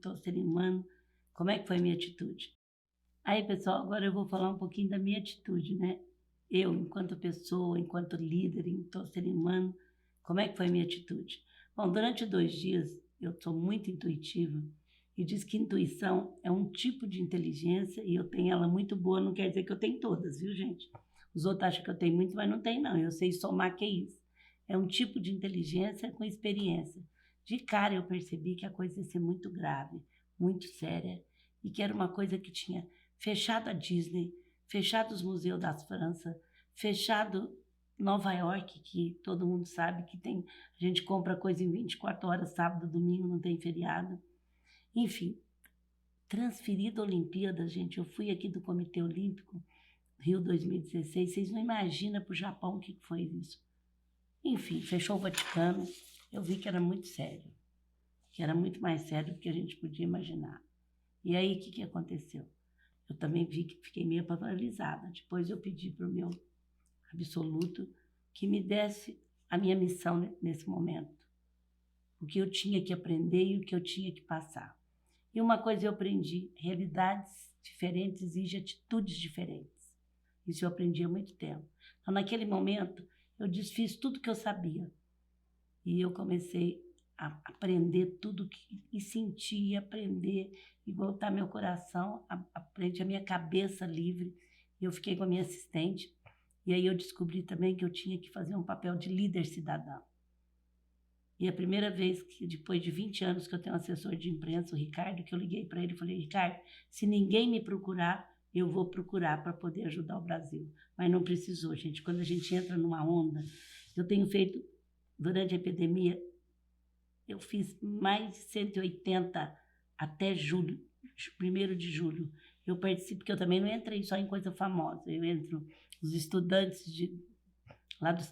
todo ser humano, como é que foi a minha atitude? Aí, pessoal, agora eu vou falar um pouquinho da minha atitude, né? Eu, enquanto pessoa, enquanto líder, enquanto ser humano, como é que foi a minha atitude? Bom, durante 2 dias eu sou muito intuitiva e diz que intuição é um tipo de inteligência e eu tenho ela muito boa, não quer dizer que eu tenho todas, viu, gente? Os outros acham que eu tenho muito, mas não tenho, não. Eu sei somar que é isso. É um tipo de inteligência com experiência. De cara eu percebi que a coisa ia ser muito grave, muito séria e que era uma coisa que tinha fechado a Disney, fechado os museus da França, fechado Nova York, que todo mundo sabe que tem, a gente compra coisa em 24 horas, sábado, domingo, não tem feriado. Enfim, transferido a Olimpíada, gente, eu fui aqui do Comitê Olímpico, Rio 2016, vocês não imaginam para o Japão o que foi isso. Enfim, fechou o Vaticano, eu vi que era muito sério, que era muito mais sério do que a gente podia imaginar. E aí, o que aconteceu? Eu também vi que fiquei meio paralisada. Depois eu pedi para o meu absoluto que me desse a minha missão nesse momento. O que eu tinha que aprender e o que eu tinha que passar. E uma coisa eu aprendi, realidades diferentes exigem atitudes diferentes. Isso eu aprendi há muito tempo. Então, naquele momento, eu desfiz tudo que eu sabia. E eu comecei a aprender tudo e sentir, aprender e voltar meu coração, aprender a minha cabeça livre. Eu fiquei com a minha assistente e aí eu descobri também que eu tinha que fazer um papel de líder cidadão. E a primeira vez que, depois de 20 anos que eu tenho um assessor de imprensa, o Ricardo, que eu liguei para ele e falei, Ricardo, se ninguém me procurar, eu vou procurar para poder ajudar o Brasil. Mas não precisou, gente. Quando a gente entra numa onda, eu tenho feito, durante a epidemia, eu fiz mais de 180 até julho, 1º de julho. Eu participo, porque eu também não entrei só em coisa famosa. Eu entro os estudantes lá de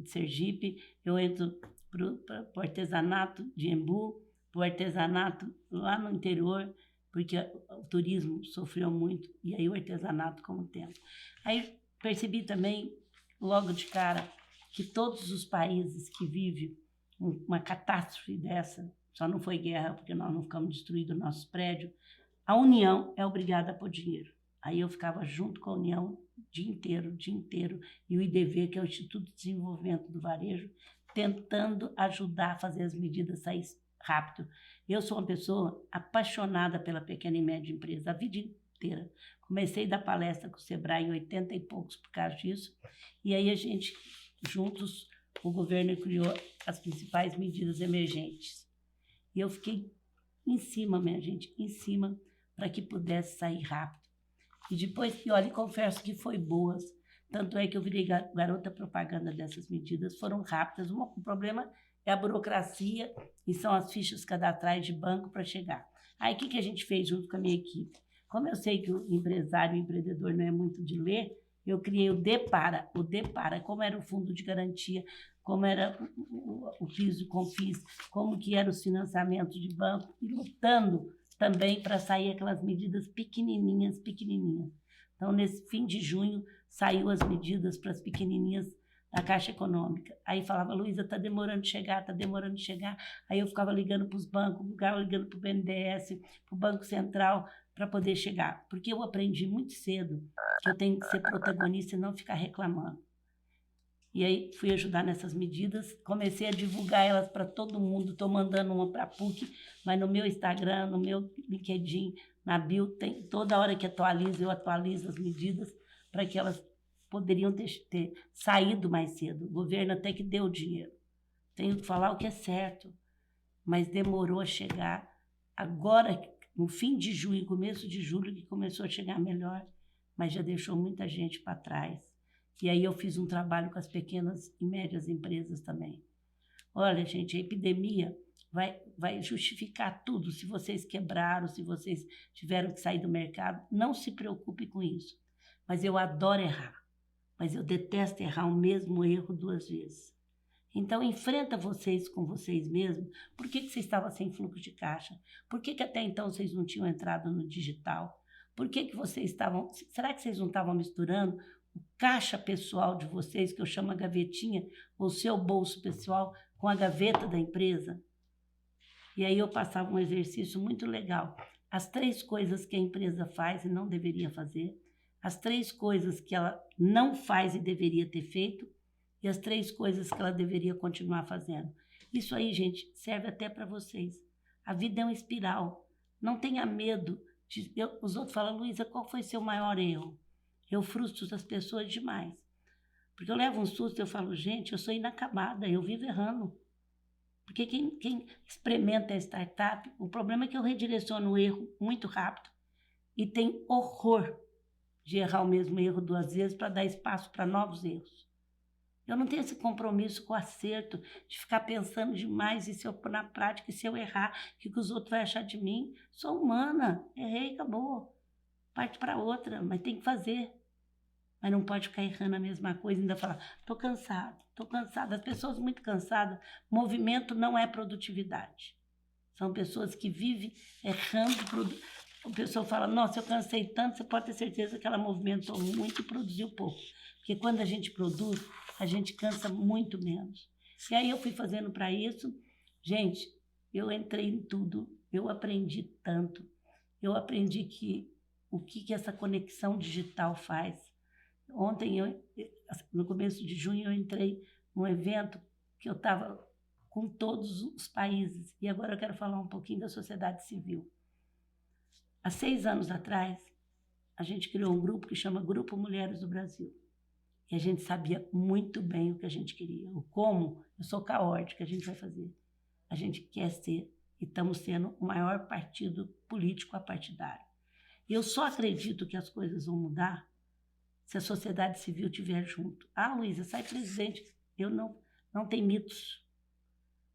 Sergipe, eu entro para o artesanato de Embu, para o artesanato lá no interior, porque o turismo sofreu muito, e aí o artesanato como tempo. Aí percebi também, logo de cara, que todos os países que vivem uma catástrofe dessa, só não foi guerra porque nós não ficamos destruídos nossos prédios, a União é obrigada a pôr dinheiro. Aí eu ficava junto com a União o dia inteiro, e o IDV, que é o Instituto de Desenvolvimento do Varejo, tentando ajudar a fazer as medidas sair rápido. Eu sou uma pessoa apaixonada pela pequena e média empresa, a vida inteira. Comecei a dar palestra com o Sebrae em 80 e poucos por causa disso, e aí a gente, juntos, o governo criou as principais medidas emergentes. E eu fiquei em cima, minha gente, em cima, para que pudesse sair rápido. E depois, e olha, confesso que foi boas. Tanto é que eu virei garota propaganda dessas medidas, foram rápidas. O problema é a burocracia e são as fichas cadastrais de banco para chegar. Aí o que a gente fez junto com a minha equipe? Como eu sei que o empresário, o empreendedor não é muito de ler, eu criei o Depara. O Depara, como era o fundo de garantia, como era o PIS, o CONFIS, como que eram os financiamentos de banco, e lutando também para sair aquelas medidas pequenininhas. Então, nesse fim de junho, saiu as medidas para as pequenininhas da Caixa Econômica. Aí falava, Luísa, está demorando de chegar. Aí eu ficava ligando para os bancos, ficava ligando para o BNDES, para o Banco Central, para poder chegar. Porque eu aprendi muito cedo que eu tenho que ser protagonista e não ficar reclamando. E aí fui ajudar nessas medidas, comecei a divulgar elas para todo mundo, estou mandando uma para a PUC, mas no meu Instagram, no meu LinkedIn, na bio, tem, toda hora que atualizo, eu atualizo as medidas para que elas poderiam ter saído mais cedo. O governo até que deu dinheiro. Tenho que falar o que é certo, mas demorou a chegar. Agora, no fim de junho, começo de julho, que começou a chegar melhor, mas já deixou muita gente para trás. E aí eu fiz um trabalho com as pequenas e médias empresas também. Olha, gente, a epidemia vai justificar tudo. Se vocês quebraram, se vocês tiveram que sair do mercado, não se preocupe com isso. Mas eu adoro errar. Mas eu detesto errar o mesmo erro 2 vezes. Então, enfrenta vocês com vocês mesmos. Por que vocês estavam sem fluxo de caixa? Por que até então vocês não tinham entrado no digital? Por que vocês estavam... Será que vocês não estavam misturando o caixa pessoal de vocês, que eu chamo a gavetinha, ou o seu bolso pessoal, com a gaveta da empresa? E aí eu passava um exercício muito legal. As 3 coisas que a empresa faz e não deveria fazer, as 3 coisas que ela não faz e deveria ter feito, e as 3 coisas que ela deveria continuar fazendo. Isso aí, gente, serve até para vocês. A vida é uma espiral. Não tenha medo. Os outros falam, Luísa, qual foi seu maior erro? Eu frustro as pessoas demais. Porque eu levo um susto e eu falo, gente, eu sou inacabada, eu vivo errando. Porque quem experimenta a startup, o problema é que eu redireciono o erro muito rápido e tem horror de errar o mesmo erro 2 vezes para dar espaço para novos erros. Eu não tenho esse compromisso com o acerto, de ficar pensando demais e se eu pôr na prática, e se eu errar, o que os outros vão achar de mim? Sou humana, errei, acabou. Parte para outra, mas tem que fazer. Mas não pode ficar errando a mesma coisa e ainda falar, estou cansado, estou cansada. As pessoas muito cansadas, movimento não é produtividade. São pessoas que vivem errando. A pessoa fala, nossa, eu cansei tanto, você pode ter certeza que ela movimentou muito e produziu pouco. Porque quando a gente produz, a gente cansa muito menos. E aí eu fui fazendo para isso. Gente, eu entrei em tudo, eu aprendi tanto. Eu aprendi o que essa conexão digital faz. Ontem, no começo de junho, eu entrei num evento que eu estava com todos os países. E agora eu quero falar um pouquinho da sociedade civil. Há 6 anos atrás, a gente criou um grupo que chama Grupo Mulheres do Brasil. E a gente sabia muito bem o que a gente queria. O como, eu sou caótica, a gente vai fazer. A gente quer ser, e estamos sendo, o maior partido político apartidário. E eu só acredito que as coisas vão mudar se a sociedade civil estiver junto. Ah, Luísa, sai presidente. Eu não tenho mitos.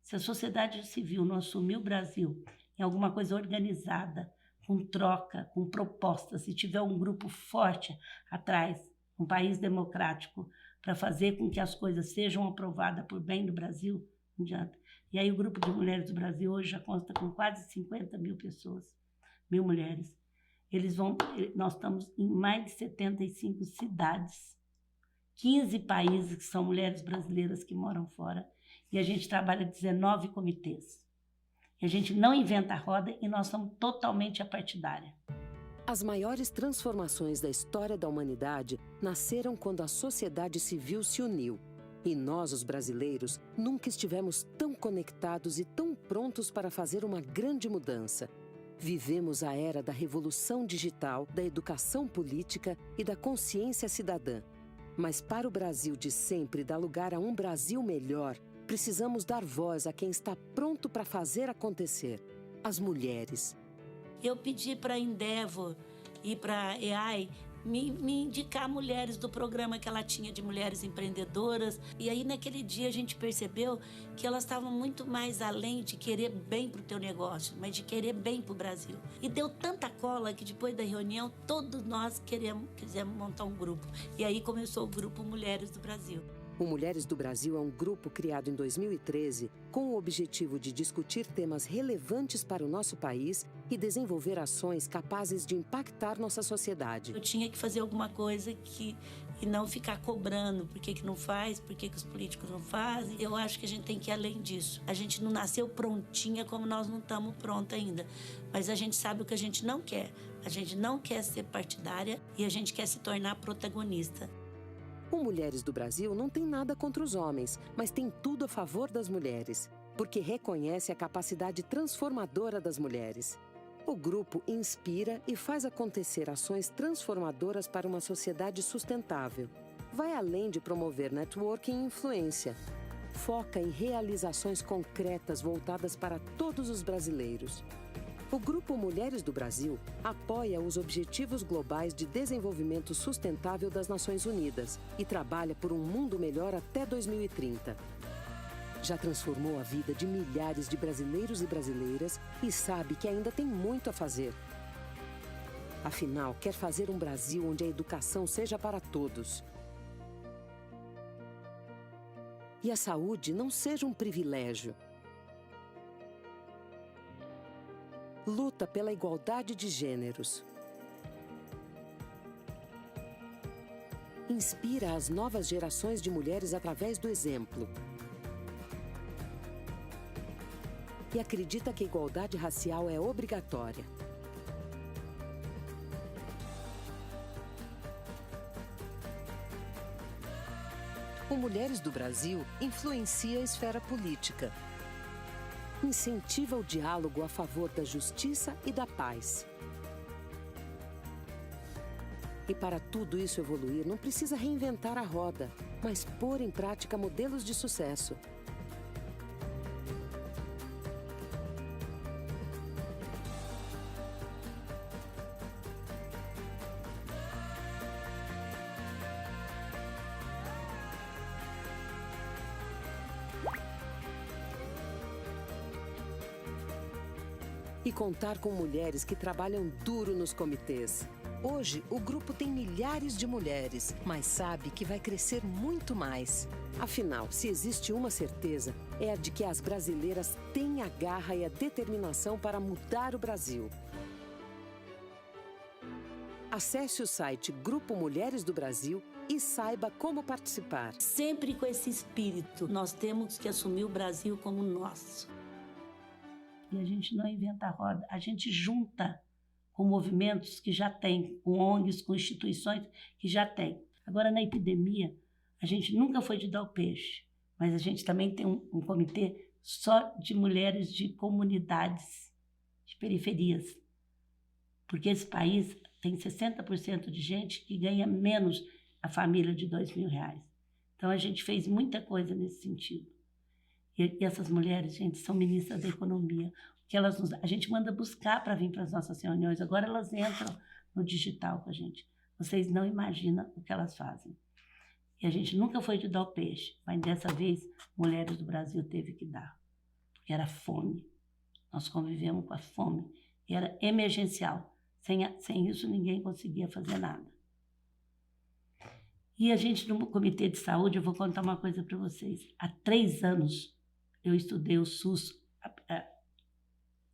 Se a sociedade civil não assumir o Brasil em alguma coisa organizada, com troca, com propostas, se tiver um grupo forte atrás, um país democrático, para fazer com que as coisas sejam aprovadas por bem do Brasil, não adianta. E aí o Grupo de Mulheres do Brasil hoje já consta com quase 50 mil pessoas, 1.000 mulheres. Nós estamos em mais de 75 cidades, 15 países que são mulheres brasileiras que moram fora, e a gente trabalha 19 comitês. E a gente não inventa a roda e nós somos totalmente apartidária. As maiores transformações da história da humanidade nasceram quando a sociedade civil se uniu. E nós, os brasileiros, nunca estivemos tão conectados e tão prontos para fazer uma grande mudança. Vivemos a era da revolução digital, da educação política e da consciência cidadã. Mas para o Brasil de sempre dar lugar a um Brasil melhor, precisamos dar voz a quem está pronto para fazer acontecer: as mulheres. Eu pedi para a Endeavor e para a AI me indicar mulheres do programa que ela tinha de mulheres empreendedoras. E aí, naquele dia, a gente percebeu que elas estavam muito mais além de querer bem para o teu negócio, mas de querer bem para o Brasil. E deu tanta cola que depois da reunião, todos nós quisemos montar um grupo. E aí começou o Grupo Mulheres do Brasil. O Mulheres do Brasil é um grupo criado em 2013 com o objetivo de discutir temas relevantes para o nosso país e desenvolver ações capazes de impactar nossa sociedade. Eu tinha que fazer alguma coisa e não ficar cobrando por que não faz, por que os políticos não fazem. Eu acho que a gente tem que ir além disso. A gente não nasceu prontinha como nós não estamos pronta ainda. Mas a gente sabe o que a gente não quer. A gente não quer ser partidária e a gente quer se tornar protagonista. O Mulheres do Brasil não tem nada contra os homens, mas tem tudo a favor das mulheres, porque reconhece a capacidade transformadora das mulheres. O grupo inspira e faz acontecer ações transformadoras para uma sociedade sustentável. Vai além de promover networking e influência. Foca em realizações concretas voltadas para todos os brasileiros. O Grupo Mulheres do Brasil apoia os Objetivos Globais de Desenvolvimento Sustentável das Nações Unidas e trabalha por um mundo melhor até 2030. Já transformou a vida de milhares de brasileiros e brasileiras e sabe que ainda tem muito a fazer. Afinal, quer fazer um Brasil onde a educação seja para todos. E a saúde não seja um privilégio. Luta pela igualdade de gêneros. Inspira as novas gerações de mulheres através do exemplo. e acredita que a igualdade racial é obrigatória. O Mulheres do Brasil influencia a esfera política. Incentiva o diálogo a favor da justiça e da paz. E para tudo isso evoluir, não precisa reinventar a roda, mas pôr em prática modelos de sucesso. E contar com mulheres que trabalham duro nos comitês. Hoje, o grupo tem milhares de mulheres, mas sabe que vai crescer muito mais. Afinal, se existe uma certeza, é a de que as brasileiras têm a garra e a determinação para mudar o Brasil. Acesse o site Grupo Mulheres do Brasil e saiba como participar. Sempre com esse espírito, nós temos que assumir o Brasil como nosso. E a gente não inventa a roda, a gente junta com movimentos que já tem, com ONGs, com instituições que já tem. Agora, na epidemia, a gente nunca foi de dar o peixe, mas a gente também tem um comitê só de mulheres de comunidades, de periferias. Porque esse país tem 60% de gente que ganha menos a família de R$2.000. Então, a gente fez muita coisa nesse sentido. E essas mulheres, gente, são ministras da economia. Que a gente manda buscar para vir para as nossas reuniões. Agora elas entram no digital com a gente. Vocês não imaginam o que elas fazem. E a gente nunca foi de dar o peixe, mas dessa vez, Mulheres do Brasil teve que dar. Porque era fome. Nós convivemos com a fome. E era emergencial. Sem isso, ninguém conseguia fazer nada. E a gente, no Comitê de Saúde, eu vou contar uma coisa para vocês. Há 3 anos, eu estudei o SUS,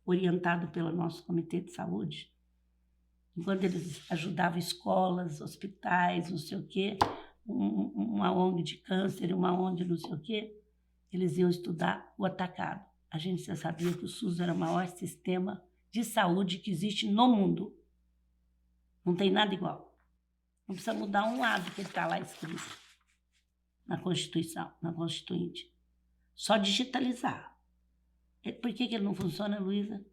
orientado pelo nosso Comitê de Saúde, enquanto eles ajudavam escolas, hospitais, não sei o quê, uma ONG de câncer, uma ONG não sei o quê, eles iam estudar o atacado. A gente já sabia que o SUS era o maior sistema de saúde que existe no mundo. Não tem nada igual. Não precisa mudar um lado que está lá escrito na Constituição, na Constituinte. Só digitalizar. Por que ele não funciona, Luísa?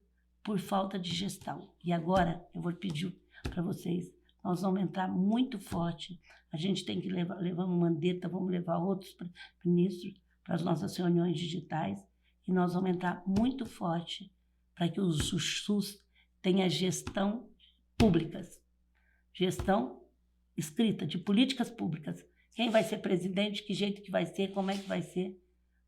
Por falta de gestão. E agora, eu vou pedir para vocês, nós vamos entrar muito forte. A gente tem que levar uma Mandetta, vamos levar outros ministros para as nossas reuniões digitais, e nós vamos entrar muito forte para que o SUS tenha gestão públicas. Gestão escrita, de políticas públicas. Quem vai ser presidente, que jeito que vai ser, como é que vai ser.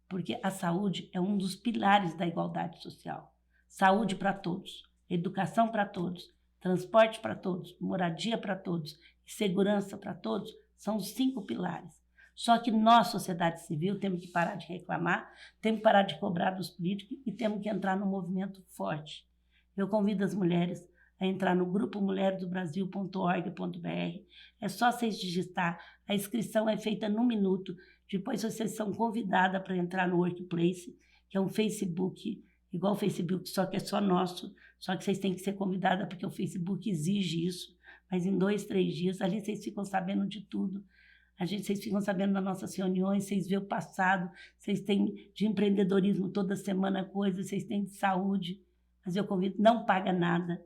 Porque a saúde é um dos pilares da igualdade social. Saúde para todos, educação para todos, transporte para todos, moradia para todos e segurança para todos são os 5 pilares. Só que nós, sociedade civil, temos que parar de reclamar, temos que parar de cobrar dos políticos e temos que entrar num movimento forte. Eu convido as mulheres a entrar no grupo mulheresdobrasil.org.br. É só vocês digitar, a inscrição é feita num minuto. Depois vocês são convidadas para entrar no Workplace, que é um Facebook, igual o Facebook, só que é só nosso, só que vocês têm que ser convidadas porque o Facebook exige isso, mas em 2, 3 dias, ali vocês ficam sabendo de tudo. Vocês ficam sabendo das nossas reuniões, vocês vêem o passado, vocês têm de empreendedorismo toda semana coisa, vocês têm de saúde, mas eu convido, não paga nada.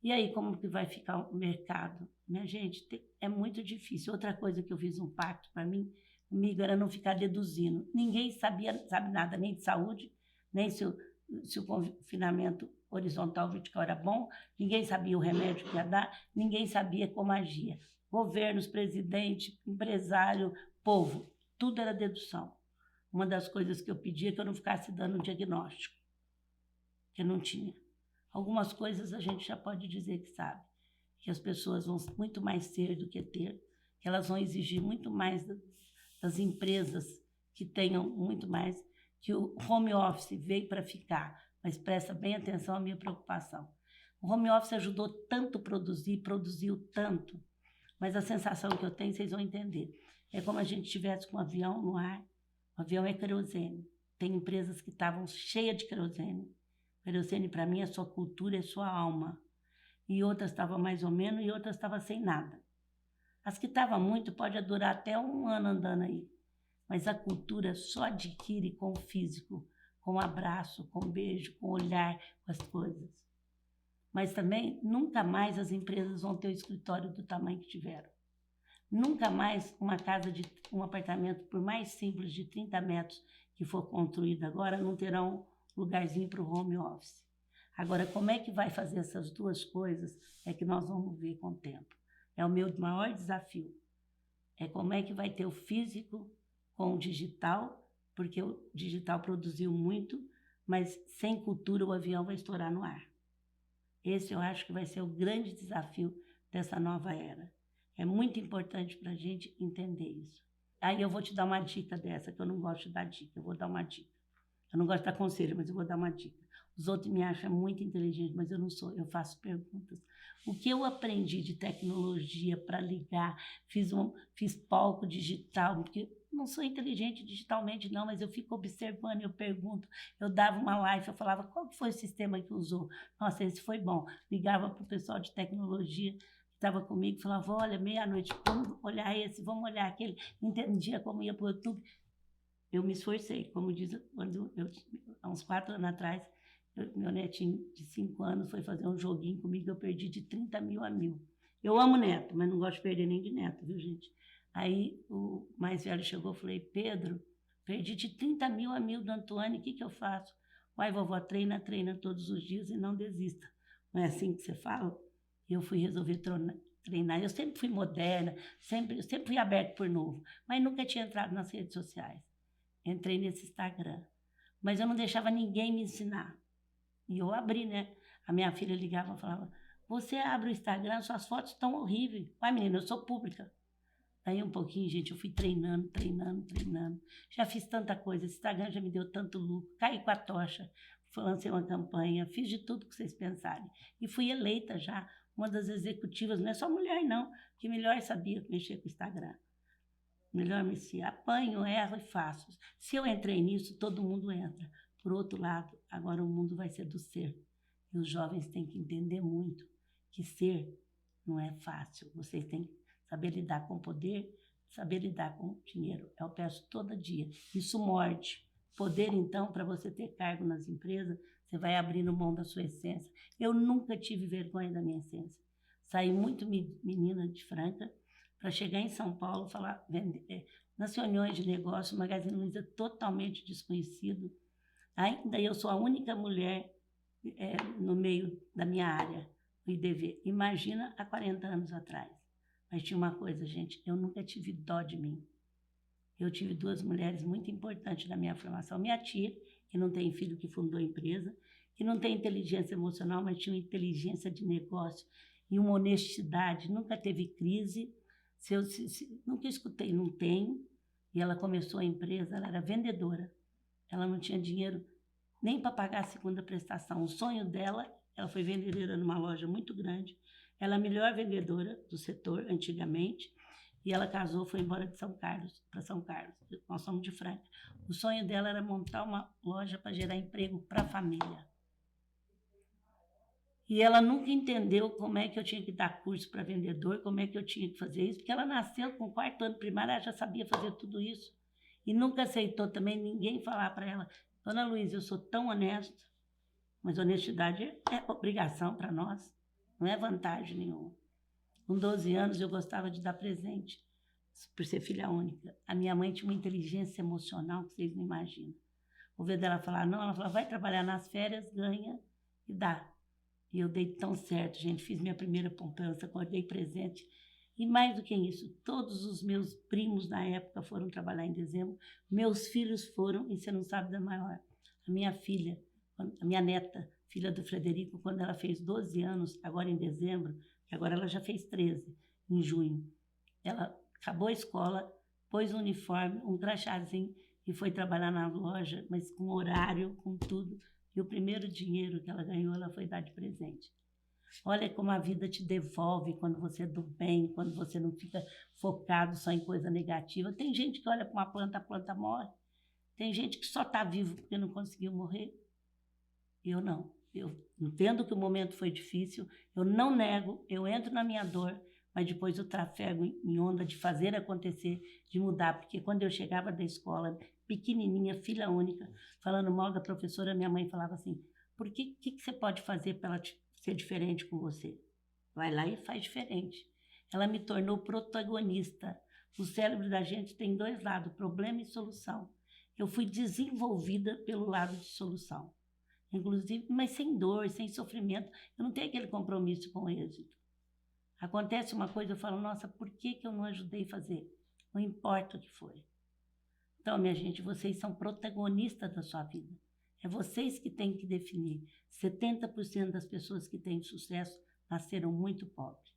E aí, como que vai ficar o mercado? Minha gente, é muito difícil. Outra coisa que eu fiz um pacto para mim, comigo, era não ficar deduzindo. Ninguém sabe nada, nem de saúde, nem se o confinamento horizontal vertical era bom, ninguém sabia o remédio que ia dar, ninguém sabia como agia. Governos, presidente, empresário, povo, tudo era dedução. Uma das coisas que eu pedia é que eu não ficasse dando um diagnóstico, que eu não tinha. Algumas coisas a gente já pode dizer que sabe, que as pessoas vão muito mais ser do que ter, que elas vão exigir muito mais das empresas que tenham muito mais, que o home office veio para ficar, mas presta bem atenção à minha preocupação. O home office ajudou tanto a produzir, produziu tanto, mas a sensação que eu tenho, vocês vão entender, é como a gente estivesse com um avião no ar, o avião é querosene, Tem empresas que estavam cheias de querosene. Querosene, para mim, é sua cultura, é sua alma. E outras estavam mais ou menos, e outras estavam sem nada. As que estavam muito, pode durar até 1 ano andando aí. Mas a cultura só adquire com o físico, com o abraço, com o beijo, com o olhar, com as coisas. Mas também, nunca mais as empresas vão ter o escritório do tamanho que tiveram. Nunca mais um apartamento, por mais simples, de 30 metros que for construído agora, não terá um lugarzinho para o home office. Agora, como é que vai fazer essas duas coisas é que nós vamos ver com o tempo. É o meu maior desafio. É como é que vai ter o físico com o digital, porque o digital produziu muito, mas sem cultura o avião vai estourar no ar. Esse eu acho que vai ser o grande desafio dessa nova era. É muito importante para a gente entender isso. Aí eu vou te dar uma dica dessa, que eu não gosto de dar dica, eu vou dar uma dica. Eu não gosto de dar conselho, mas eu vou dar uma dica. Os outros me acham muito inteligente, mas eu não sou, eu faço perguntas. O que eu aprendi de tecnologia para ligar, fiz palco digital, porque não sou inteligente digitalmente não, mas eu fico observando, eu pergunto, eu dava uma live, eu falava, qual que foi o sistema que usou? Nossa, esse foi bom. Ligava para o pessoal de tecnologia que estava comigo, falava, olha, meia-noite, vamos olhar esse, vamos olhar aquele, entendia como ia para o YouTube. Eu me esforcei, como diz, há uns 4 anos atrás, meu netinho de 5 anos foi fazer um joguinho comigo, eu perdi de 30 mil a 1.000. Eu amo neto, mas não gosto de perder nem de neto, viu, gente? Aí o mais velho chegou e falei, Pedro, perdi de 30 mil a 1.000 do Antônio, o que eu faço? Uai, vovó, treina todos os dias e não desista. Não é assim que você fala? Eu fui resolver treinar. Eu sempre fui moderna, eu sempre fui aberta por novo, mas nunca tinha entrado nas redes sociais. Entrei nesse Instagram, mas eu não deixava ninguém me ensinar. E eu abri, né? A minha filha ligava e falava, você abre o Instagram, suas fotos estão horríveis. Vai, menina, eu sou pública. Aí um pouquinho, gente, eu fui treinando. Já fiz tanta coisa, esse Instagram já me deu tanto lucro. Caí com a tocha, lancei uma campanha, fiz de tudo que vocês pensarem. E fui eleita já, uma das executivas, não é só mulher não, que melhor sabia mexer com o Instagram. Melhor me se apanho, erro e faço. Se eu entrei nisso, todo mundo entra. Por outro lado, agora o mundo vai ser do ser. E os jovens têm que entender muito que ser não é fácil. Vocês têm que saber lidar com o poder, saber lidar com o dinheiro. Eu peço todo dia. Isso morde. Poder, então, para você ter cargo nas empresas, você vai abrindo mão da sua essência. Eu nunca tive vergonha da minha essência. Saí muito menina de Franca, para chegar em São Paulo, nas reuniões de negócio, o Magazine Luiza totalmente desconhecido. Ainda eu sou a única mulher no meio da minha área, o IDV. Imagina há 40 anos atrás. Mas tinha uma coisa, gente, eu nunca tive dó de mim. Eu tive 2 mulheres muito importantes na minha formação. Minha tia, que não tem filho, que fundou a empresa, que não tem inteligência emocional, mas tinha uma inteligência de negócio e uma honestidade, nunca teve crise. Nunca escutei, não tenho. E ela começou a empresa, ela era vendedora. Ela não tinha dinheiro nem para pagar a segunda prestação. O sonho dela, ela foi vendedora numa loja muito grande. Ela é a melhor vendedora do setor antigamente. E ela casou, foi embora de São Carlos, para São Carlos. Nós somos de Franca. O sonho dela era montar uma loja para gerar emprego para a família. E ela nunca entendeu como é que eu tinha que dar curso para vendedor, como é que eu tinha que fazer isso, porque ela nasceu com o 4º ano primário, ela já sabia fazer tudo isso. E nunca aceitou também ninguém falar para ela, Dona Luísa, eu sou tão honesta, mas honestidade é obrigação para nós, não é vantagem nenhuma. Com 12 anos eu gostava de dar presente, por ser filha única. A minha mãe tinha uma inteligência emocional que vocês não imaginam. O ver dela falar não, ela falava, vai trabalhar nas férias, ganha e dá. E eu dei tão certo, gente, fiz minha primeira poupança, dei presente. E mais do que isso, todos os meus primos na época foram trabalhar em dezembro, meus filhos foram, e você não sabe da maior. A minha filha, a minha neta, filha do Frederico, quando ela fez 12 anos, agora em dezembro, que agora ela já fez 13, em junho, ela acabou a escola, pôs um uniforme, um crachazinho, e foi trabalhar na loja, mas com horário, com tudo. E o primeiro dinheiro que ela ganhou, ela foi dar de presente. Olha como a vida te devolve quando você é do bem, quando você não fica focado só em coisa negativa. Tem gente que olha para uma planta, a planta morre. Tem gente que só está vivo porque não conseguiu morrer. Eu não. Eu entendo que o momento foi difícil, eu não nego, eu entro na minha dor, mas depois eu trafego em onda de fazer acontecer, de mudar. Porque quando eu chegava da escola, pequenininha, filha única, falando mal da professora, minha mãe falava assim, por que você pode fazer para ela ser diferente com você? Vai lá e faz diferente. Ela me tornou protagonista. O cérebro da gente tem dois lados, problema e solução. Eu fui desenvolvida pelo lado de solução. Inclusive, mas sem dor, sem sofrimento. Eu não tenho aquele compromisso com o êxito. Acontece uma coisa, eu falo, nossa, por que eu não ajudei a fazer? Não importa o que foi. Então, minha gente, vocês são protagonistas da sua vida. É vocês que têm que definir. 70% das pessoas que têm sucesso nasceram muito pobres,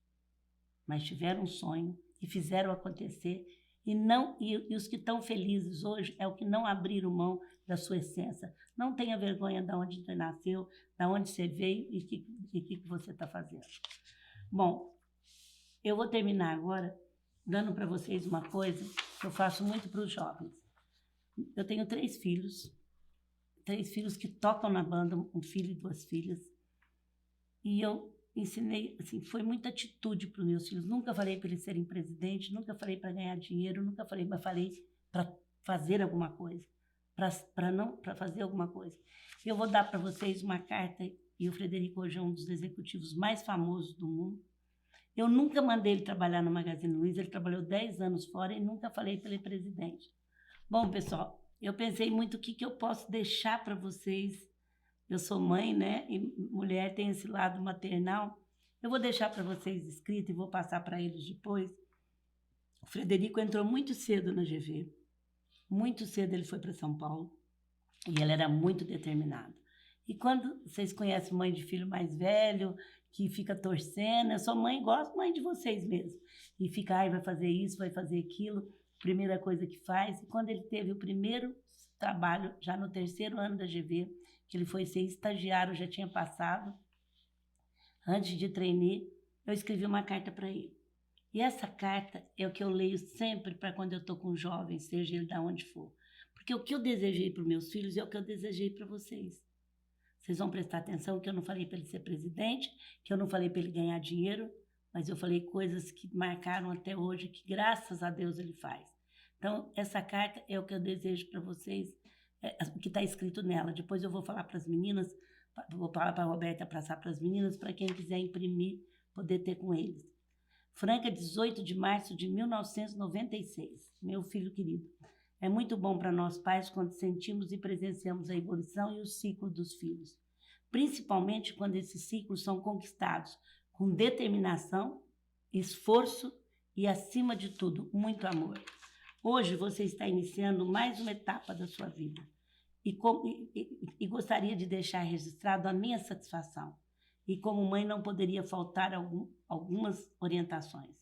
mas tiveram um sonho e fizeram acontecer. E os que estão felizes hoje é o que não abriram mão da sua essência. Não tenha vergonha de onde você nasceu, de onde você veio e o que você está fazendo. Bom, eu vou terminar agora dando para vocês uma coisa que eu faço muito para os jovens. Eu tenho 3 filhos que tocam na banda, um filho e 2 filhas. E eu ensinei, assim, foi muita atitude para os meus filhos. Nunca falei para eles serem presidente, nunca falei para ganhar dinheiro, nunca falei, mas falei para fazer alguma coisa, para fazer alguma coisa. Eu vou dar para vocês uma carta, e o Frederico hoje é um dos executivos mais famosos do mundo. Eu nunca mandei ele trabalhar no Magazine Luiza, ele trabalhou 10 anos fora e nunca falei para ele presidente. Bom, pessoal, eu pensei muito o que eu posso deixar para vocês. Eu sou mãe, né? E mulher tem esse lado maternal. Eu vou deixar para vocês escrito e vou passar para eles depois. O Frederico entrou muito cedo na GV. Muito cedo ele foi para São Paulo. E ele era muito determinado. E quando vocês conhecem mãe de filho mais velho, que fica torcendo, eu sou mãe, gosto mãe de vocês mesmo. E fica, ai, vai fazer isso, vai fazer aquilo. Primeira coisa que faz. E quando ele teve o primeiro trabalho, já no 3º ano da GV, que ele foi ser estagiário, já tinha passado, antes de trainee, eu escrevi uma carta para ele. E essa carta é o que eu leio sempre para quando eu estou com um jovem, seja ele de onde for. Porque o que eu desejei para os meus filhos é o que eu desejei para vocês. Vocês vão prestar atenção que eu não falei para ele ser presidente, que eu não falei para ele ganhar dinheiro, mas eu falei coisas que marcaram até hoje, que graças a Deus ele faz. Então, essa carta é o que eu desejo para vocês, o que está escrito nela. Depois eu vou falar para as meninas, vou falar para a Roberta passar para as meninas, para quem quiser imprimir, poder ter com eles. Franca, 18 de março de 1996. Meu filho querido, é muito bom para nós pais quando sentimos e presenciamos a evolução e o ciclo dos filhos. Principalmente quando esses ciclos são conquistados com determinação, esforço e, acima de tudo, muito amor. Hoje você está iniciando mais uma etapa da sua vida e gostaria de deixar registrado a minha satisfação. E como mãe não poderia faltar algumas orientações.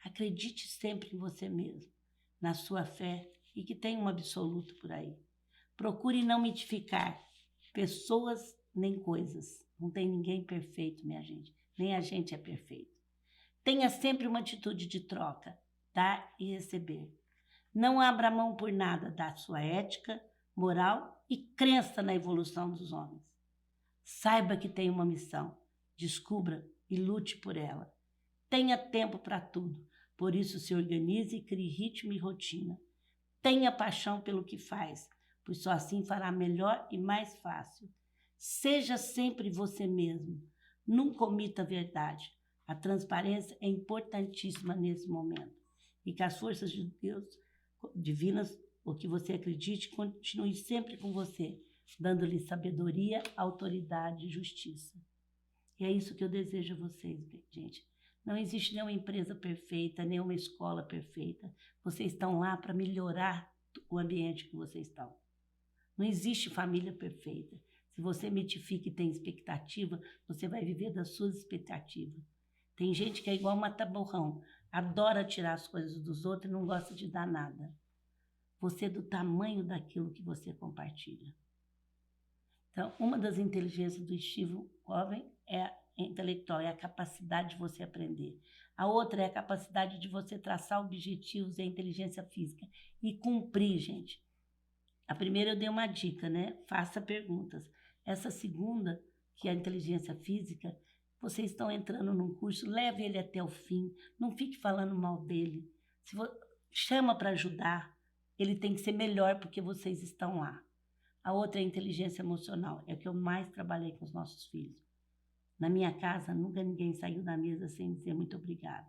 Acredite sempre em você mesmo, na sua fé e que tem um absoluto por aí. Procure não mitificar pessoas nem coisas. Não tem ninguém perfeito, minha gente. Nem a gente é perfeito. Tenha sempre uma atitude de troca, dar e receber. Não abra mão por nada da sua ética, moral e crença na evolução dos homens. Saiba que tem uma missão, descubra e lute por ela. Tenha tempo para tudo, por isso se organize e crie ritmo e rotina. Tenha paixão pelo que faz, pois só assim fará melhor e mais fácil. Seja sempre você mesmo, nunca omita a verdade. A transparência é importantíssima nesse momento. E que as forças de Deus, divinas, ou que você acredite, continue sempre com você, dando-lhe sabedoria, autoridade e justiça. E é isso que eu desejo a vocês, gente. Não existe nenhuma empresa perfeita, nenhuma escola perfeita. Vocês estão lá para melhorar o ambiente que vocês estão. Não existe família perfeita. Se você mitifica e tem expectativa, você vai viver das suas expectativas. Tem gente que é igual mata-borrão, adora tirar as coisas dos outros e não gosta de dar nada. Você é do tamanho daquilo que você compartilha. Então, uma das inteligências do Steve Covey é intelectual, é a capacidade de você aprender. A outra é a capacidade de você traçar objetivos e a inteligência física. E cumprir, gente. A primeira eu dei uma dica, né? Faça perguntas. Essa segunda, que é a inteligência física, vocês estão entrando num curso, leve ele até o fim, não fique falando mal dele. Chama para ajudar, ele tem que ser melhor porque vocês estão lá. A outra é a inteligência emocional, é o que eu mais trabalhei com os nossos filhos. Na minha casa, nunca ninguém saiu da mesa sem dizer muito obrigado.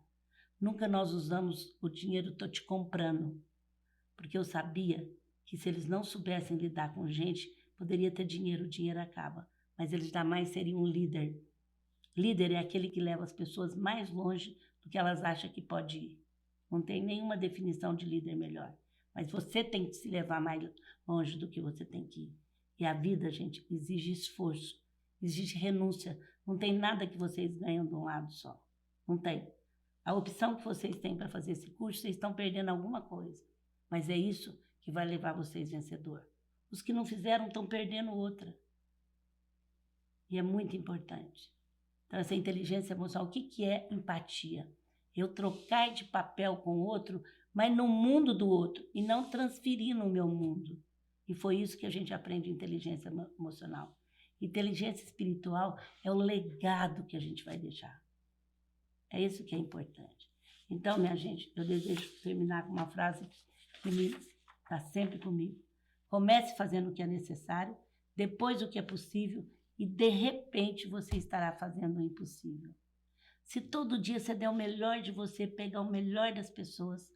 Nunca nós usamos o dinheiro "tô te comprando", porque eu sabia que se eles não soubessem lidar com gente, poderia ter dinheiro, o dinheiro acaba, mas eles jamais seriam um líder. Líder é aquele que leva as pessoas mais longe do que elas acham que pode ir. Não tem nenhuma definição de líder melhor, mas você tem que se levar mais longe do que você tem que ir. E a vida, gente, exige esforço, exige renúncia. Não tem nada que vocês ganham de um lado só. Não tem. A opção que vocês têm para fazer esse curso, vocês estão perdendo alguma coisa. Mas é isso que vai levar vocês vencedor. Os que não fizeram estão perdendo outra. E é muito importante. Então, essa inteligência emocional, o que é empatia? Eu trocar de papel com o outro, mas no mundo do outro, e não transferir no meu mundo. E foi isso que a gente aprende em inteligência emocional. Inteligência espiritual é o legado que a gente vai deixar. É isso que é importante. Então, minha gente, eu desejo terminar com uma frase que está sempre comigo. Comece fazendo o que é necessário, depois o que é possível, e de repente você estará fazendo o impossível. Se todo dia você der o melhor de você, pegar o melhor das pessoas,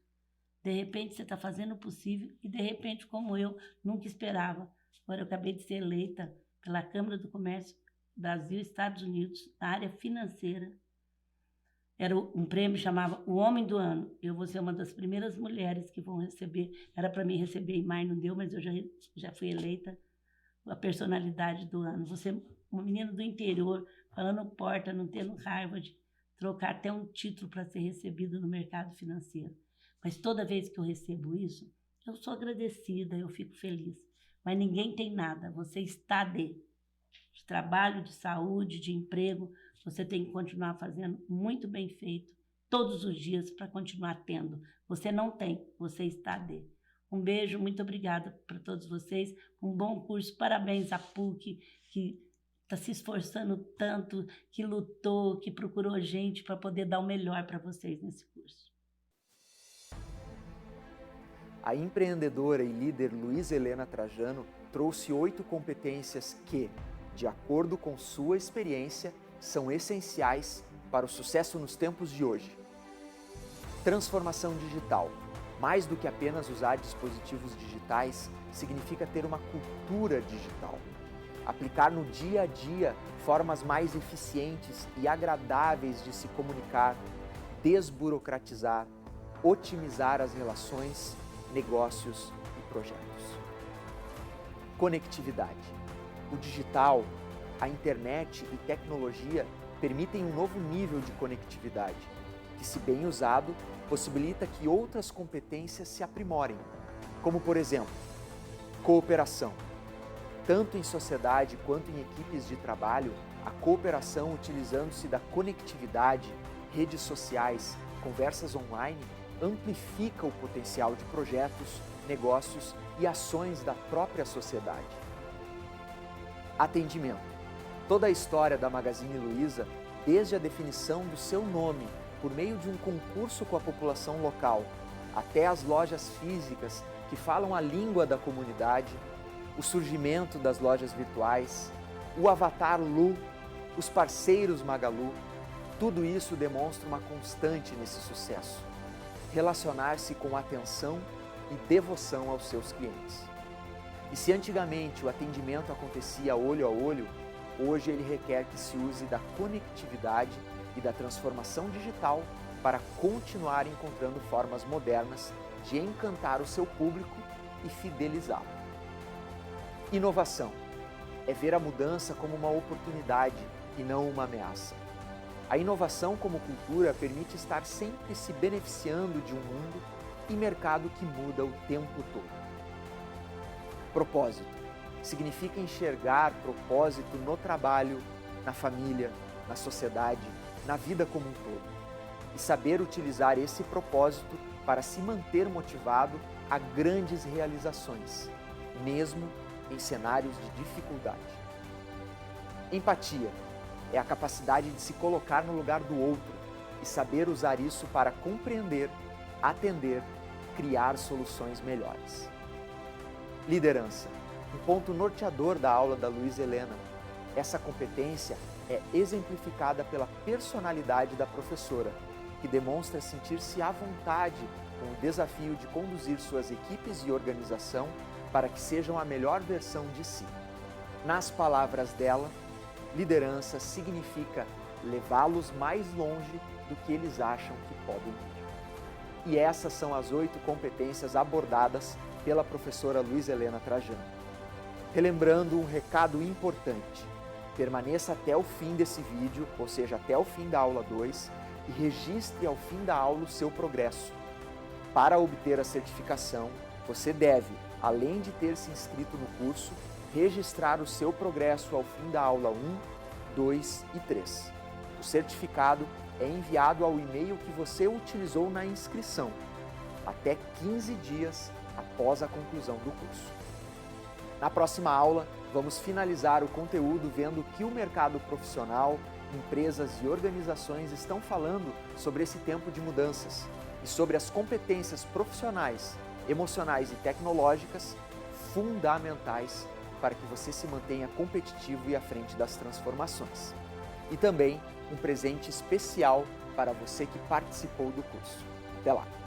de repente você está fazendo o possível e de repente, como eu, nunca esperava. Agora eu acabei de ser eleita pela Câmara do Comércio Brasil e Estados Unidos, na área financeira. Era um prêmio que chamava o Homem do Ano. Eu vou ser uma das primeiras mulheres que vão receber. Era para mim receber em maio, não deu, mas eu já fui eleita a personalidade do ano. Você, uma menina do interior, falando porta, não tendo Harvard, trocar até um título para ser recebido no mercado financeiro. Mas toda vez que eu recebo isso, eu sou agradecida, eu fico feliz. Mas ninguém tem nada, você está de trabalho, de saúde, de emprego, você tem que continuar fazendo muito bem feito, todos os dias, para continuar tendo. Você não tem, você está de. Um beijo, muito obrigada para todos vocês, um bom curso, parabéns à PUC, que está se esforçando tanto, que lutou, que procurou gente para poder dar o melhor para vocês nesse curso. A empreendedora e líder Luísa Helena Trajano trouxe 8 competências que, de acordo com sua experiência, são essenciais para o sucesso nos tempos de hoje. Transformação digital. Mais do que apenas usar dispositivos digitais, significa ter uma cultura digital. Aplicar no dia a dia formas mais eficientes e agradáveis de se comunicar, desburocratizar, otimizar as relações, negócios e projetos. Conectividade. O digital, a internet e tecnologia permitem um novo nível de conectividade, que, se bem usado, possibilita que outras competências se aprimorem, como, por exemplo, cooperação. Tanto em sociedade quanto em equipes de trabalho, a cooperação utilizando-se da conectividade, redes sociais, conversas online, amplifica o potencial de projetos, negócios e ações da própria sociedade. Atendimento. Toda a história da Magazine Luiza, desde a definição do seu nome, por meio de um concurso com a população local, até as lojas físicas que falam a língua da comunidade, o surgimento das lojas virtuais, o avatar Lu, os parceiros Magalu, tudo isso demonstra uma constante nesse sucesso. Relacionar-se com atenção e devoção aos seus clientes. E se antigamente o atendimento acontecia olho a olho, hoje ele requer que se use da conectividade e da transformação digital para continuar encontrando formas modernas de encantar o seu público e fidelizá-lo. Inovação é ver a mudança como uma oportunidade e não uma ameaça. A inovação como cultura permite estar sempre se beneficiando de um mundo e mercado que muda o tempo todo. Propósito significa enxergar propósito no trabalho, na família, na sociedade, na vida como um todo. E saber utilizar esse propósito para se manter motivado a grandes realizações. mesmo em cenários de dificuldade. Empatia é a capacidade de se colocar no lugar do outro e saber usar isso para compreender, atender, criar soluções melhores. Liderança, um ponto norteador da aula da Luísa Helena. Essa competência é exemplificada pela personalidade da professora, que demonstra sentir-se à vontade com o desafio de conduzir suas equipes e organização para que sejam a melhor versão de si. Nas palavras dela, liderança significa levá-los mais longe do que eles acham que podem ir. E essas são as 8 competências abordadas pela professora Luísa Helena Trajano. Relembrando um recado importante: permaneça até o fim desse vídeo, ou seja, até o fim da aula 2, e registre ao fim da aula o seu progresso. Para obter a certificação, você deve, além de ter se inscrito no curso, registrar o seu progresso ao fim da aula 1, 2 e 3. O certificado é enviado ao e-mail que você utilizou na inscrição, até 15 dias após a conclusão do curso. Na próxima aula, vamos finalizar o conteúdo vendo o que o mercado profissional, empresas e organizações estão falando sobre esse tempo de mudanças e sobre as competências profissionais, emocionais e tecnológicas fundamentais para que você se mantenha competitivo e à frente das transformações. E também um presente especial para você que participou do curso. Até lá!